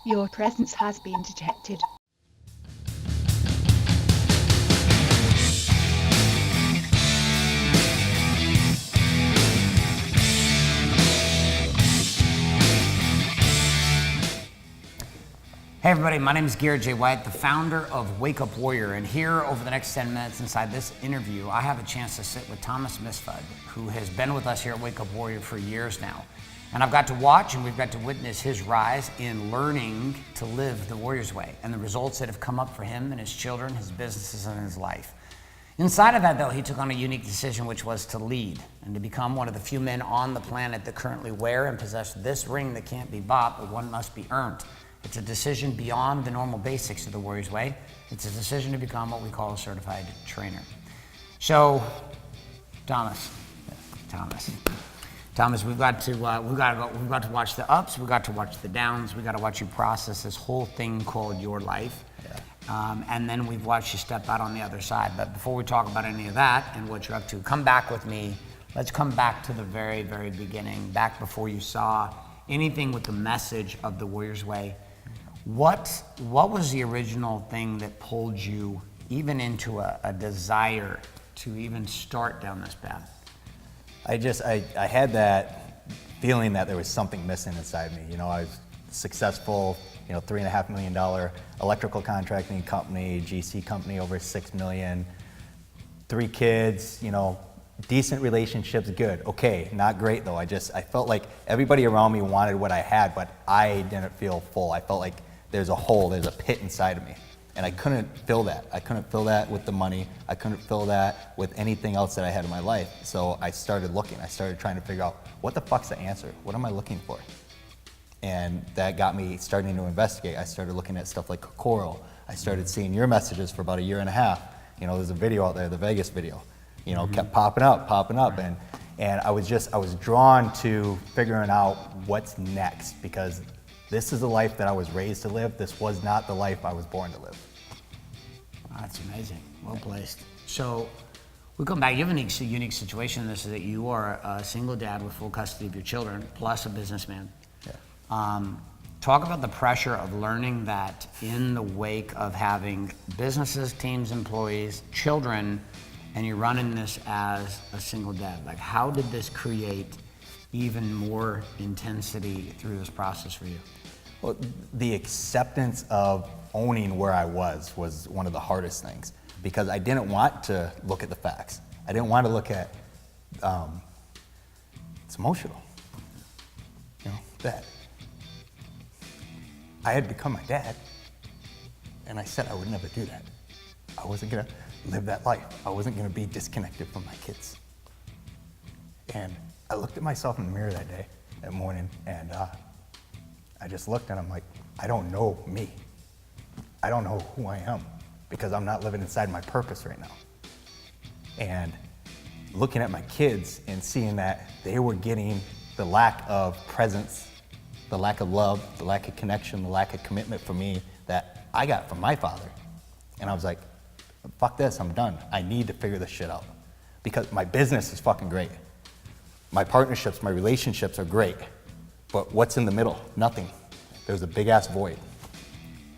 Your presence has been detected. Hey everybody, my name is Garrett J. White, the founder of Wake Up Warrior, and here over the next 10 minutes inside this interview, I have a chance to sit with Thomas Misfud, who has been with us here at Wake Up Warrior for years now. And I've got to watch and we've got to witness his rise in learning to live the Warrior's way and the results that have come up for him and his children, his businesses, and his life. Inside of that, though, he took on a unique decision, which was to lead and to become one of the few men on the planet that currently wear and possess this ring that can't be bought, but one must be earned. It's a decision beyond the normal basics of the Warrior's Way. It's a decision to become what we call a certified trainer. So, Thomas, we've got to watch the ups, we've got to watch the downs, we've got to watch you process this whole thing called your life. And then we've watched you step out on the other side. But before we talk about any of that and what you're up to, come back with me. Let's come back to the very, very beginning, back before you saw anything with the message of the Warrior's Way. What was the original thing that pulled you even into a desire to even start down this path? I had that feeling that there was something missing inside me. You know, I was successful, $3.5 million electrical contracting company, GC company, over $6 million, 3 kids, decent relationships, good. Okay, not great though. I felt like everybody around me wanted what I had, but I didn't feel full. I felt like there's a hole, there's a pit inside of me. And I couldn't fill that. I couldn't fill that with the money. I couldn't fill that with anything else that I had in my life. So I started looking. I started trying to figure out, what the fuck's the answer? What am I looking for? And that got me starting to investigate. I started looking at stuff like Kokoro. I started seeing your messages for about a year and a half. There's a video out there, the Vegas video. Kept popping up, right. and I was drawn to figuring out what's next, because this is the life that I was raised to live. This was not the life I was born to live. That's amazing. Well placed. So we come back. You have a unique situation. This is that you are a single dad with full custody of your children, plus a businessman. Yeah. Talk about the pressure of learning that in the wake of having businesses, teams, employees, children, and you're running this as a single dad. Like, how did this create even more intensity through this process for you? Well, the acceptance of owning where I was one of the hardest things, because I didn't want to look at the facts. I didn't want to look at, it's emotional, that I had become my dad, and I said I would never do that. I wasn't gonna live that life. I wasn't gonna be disconnected from my kids. And I looked at myself in the mirror that morning, and I just looked and I'm like, I don't know me. I don't know who I am, because I'm not living inside my purpose right now. And looking at my kids and seeing that they were getting the lack of presence, the lack of love, the lack of connection, the lack of commitment from me that I got from my father. And I was like, fuck this, I'm done. I need to figure this shit out, because my business is fucking great. My partnerships, my relationships are great, but what's in the middle? Nothing. There's a big ass void.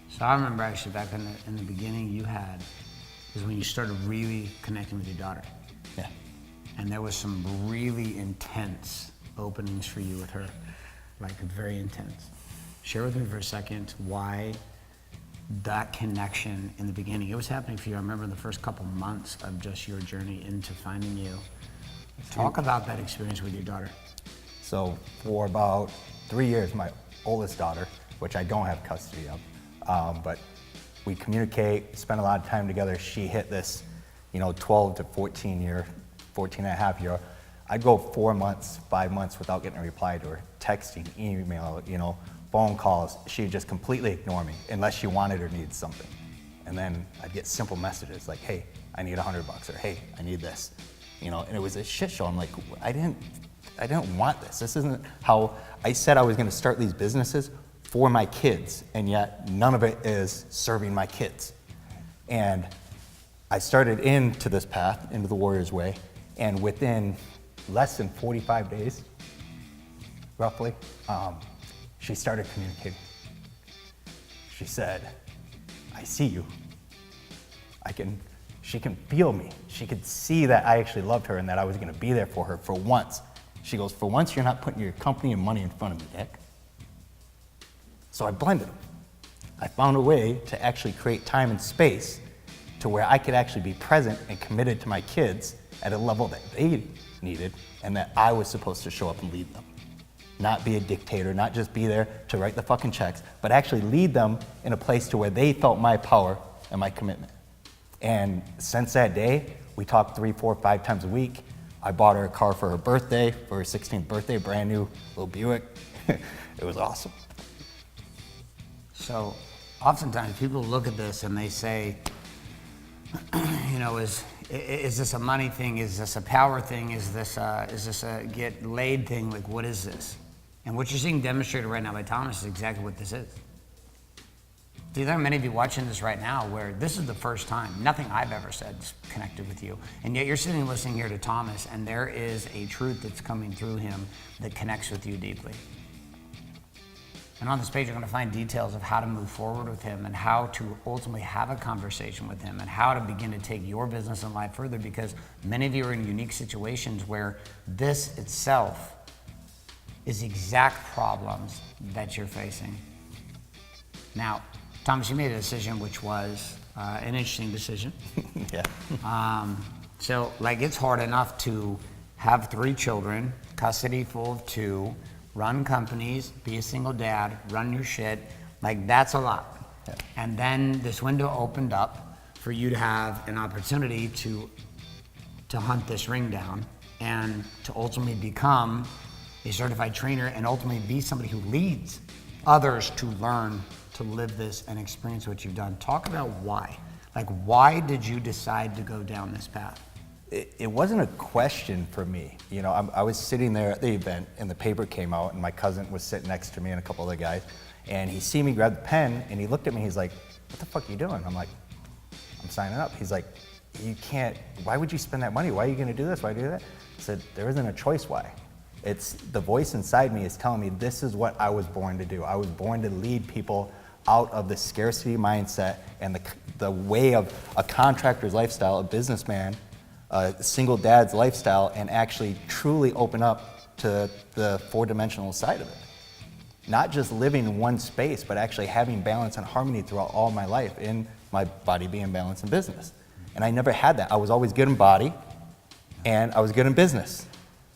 So I remember actually back in the beginning is when you started really connecting with your daughter. Yeah. And there was some really intense openings for you with her, like very intense. Share with me for a second why that connection in the beginning, it was happening for you. I remember in the first couple months of just your journey into finding you. Talk about that experience with your daughter. So for about 3 years, my oldest daughter, which I don't have custody of, but we communicate, spend a lot of time together. She hit this, 12 to 14 and a half year. I'd go 4 months, 5 months without getting a reply to her, texting, email, phone calls. She'd just completely ignore me unless she wanted or needed something. And then I'd get simple messages like, hey, I need $100, or hey, I need this. And it was a shit show. I'm like, I didn't want this. This isn't how I said I was gonna start these businesses for my kids, and yet none of it is serving my kids. And I started into this path, into the Warrior's Way, and within less than 45 days, roughly, she started communicating. She said, I see you. She can feel me. She could see that I actually loved her and that I was gonna be there for her for once. She goes, for once you're not putting your company and money in front of me, Dick. So I blended them. I found a way to actually create time and space to where I could actually be present and committed to my kids at a level that they needed and that I was supposed to show up and lead them. Not be a dictator, not just be there to write the fucking checks, but actually lead them in a place to where they felt my power and my commitment. And since that day, we talked 3, 4, 5 times a week. I bought her a car for her birthday, for her 16th birthday, brand new little Buick. It was awesome. So oftentimes people look at this and they say, you know, is this a money thing? Is this a power thing? Is this a get laid thing? Like, what is this? And what you're seeing demonstrated right now by Thomas is exactly what this is. See, there are many of you watching this right now where this is the first time, nothing I've ever said is connected with you. And yet you're sitting and listening here to Thomas, and there is a truth that's coming through him that connects with you deeply. And on this page, you're going to find details of how to move forward with him and how to ultimately have a conversation with him and how to begin to take your business and life further, because many of you are in unique situations where this itself is the exact problems that you're facing. Now, Thomas, you made a decision which was an interesting decision. Yeah. So, like, it's hard enough to have 3 children, custody full of 2, run companies, be a single dad, run your shit. Like, that's a lot. Yeah. And then this window opened up for you to have an opportunity to hunt this ring down and to ultimately become a certified trainer and ultimately be somebody who leads others to learn to live this and experience what you've done. Talk about why. Like, why did you decide to go down this path? It wasn't a question for me. You know, I was sitting there at the event and the paper came out and my cousin was sitting next to me and a couple other guys, and he see me grab the pen and he looked at me, he's like, what the fuck are you doing? I'm like, I'm signing up. He's like, you can't, why would you spend that money? Why are you gonna do this? Why do that? I said, there isn't a choice why. It's the voice inside me is telling me this is what I was born to do. I was born to lead people out of the scarcity mindset and the way of a contractor's lifestyle, a businessman, a single dad's lifestyle, and actually truly open up to the 4-dimensional side of it. Not just living in one space, but actually having balance and harmony throughout all my life in my body being balanced in business. And I never had that. I was always good in body and I was good in business.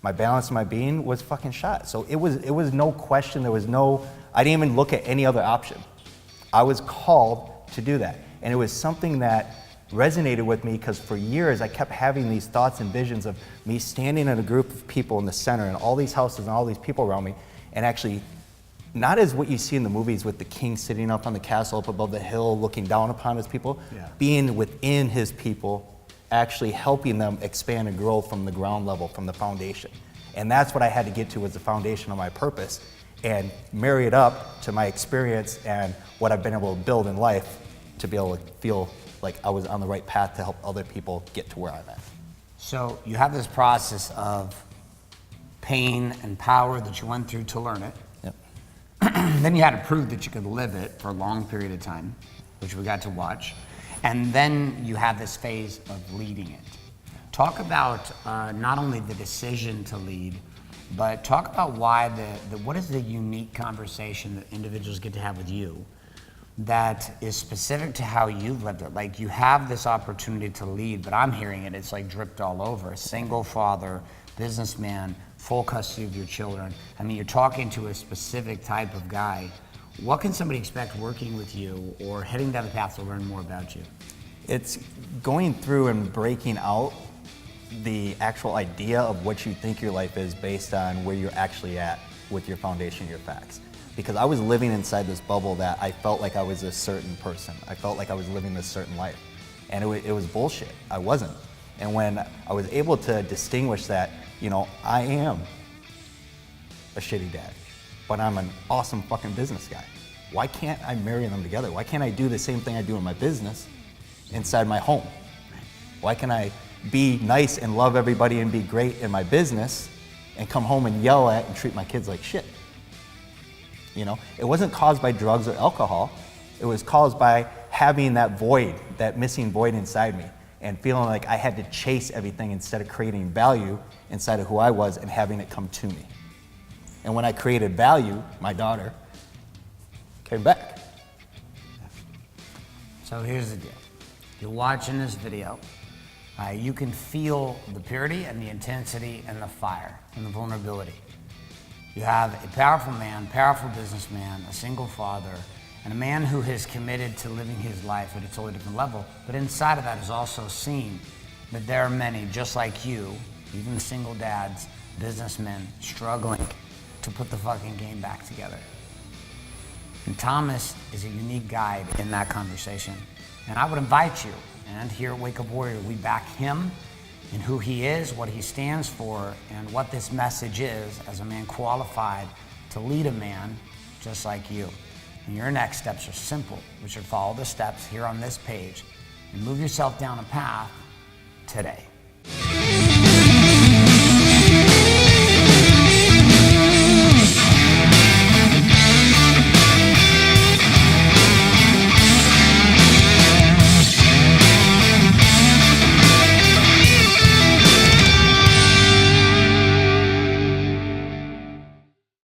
My balance and my being was fucking shot. So it was no question, I didn't even look at any other option. I was called to do that. And it was something that resonated with me because for years I kept having these thoughts and visions of me standing in a group of people in the center and all these houses and all these people around me, and actually not as what you see in the movies with the king sitting up on the castle up above the hill looking down upon his people, being within his people, actually helping them expand and grow from the ground level, from the foundation. And that's what I had to get to as the foundation of my purpose and marry it up to my experience and what I've been able to build in life to be able to feel like I was on the right path to help other people get to where I'm at. So you have this process of pain and power that you went through to learn it. Yep. Then you had to prove that you could live it for a long period of time, which we got to watch. And then you have this phase of leading it. Talk about not only the decision to lead, but talk about why what is the unique conversation that individuals get to have with you that is specific to how you've lived it. Like, you have this opportunity to lead, but I'm hearing it, it's like dripped all over. A single father, businessman, full custody of your children. I mean, you're talking to a specific type of guy. What can somebody expect working with you or heading down the path to learn more about you? It's going through and breaking out the actual idea of what you think your life is based on where you're actually at with your foundation, your facts. Because I was living inside this bubble that I felt like I was a certain person. I felt like I was living this certain life. And it was bullshit. I wasn't. And when I was able to distinguish that, you know, I am a shitty dad, but I'm an awesome fucking business guy. Why can't I marry them together? Why can't I do the same thing I do in my business inside my home? Why can I be nice and love everybody and be great in my business and come home and yell at and treat my kids like shit? You know, it wasn't caused by drugs or alcohol. It was caused by having that void, that missing void inside me, and feeling like I had to chase everything instead of creating value inside of who I was and having it come to me. And when I created value, my daughter came back. So here's the deal. You're watching this video. You can feel the purity and the intensity and the fire and the vulnerability. You have a powerful man, powerful businessman, a single father, and a man who is committed to living his life at a totally different level. But inside of that is also seen that there are many just like you, even single dads, businessmen, struggling to put the fucking game back together. And Thomas is a unique guide in that conversation. And I would invite you, and here at Wake Up Warrior, we back him in who he is, what he stands for, and what this message is as a man qualified to lead a man just like you. And your next steps are simple. You should follow the steps here on this page and move yourself down a path today.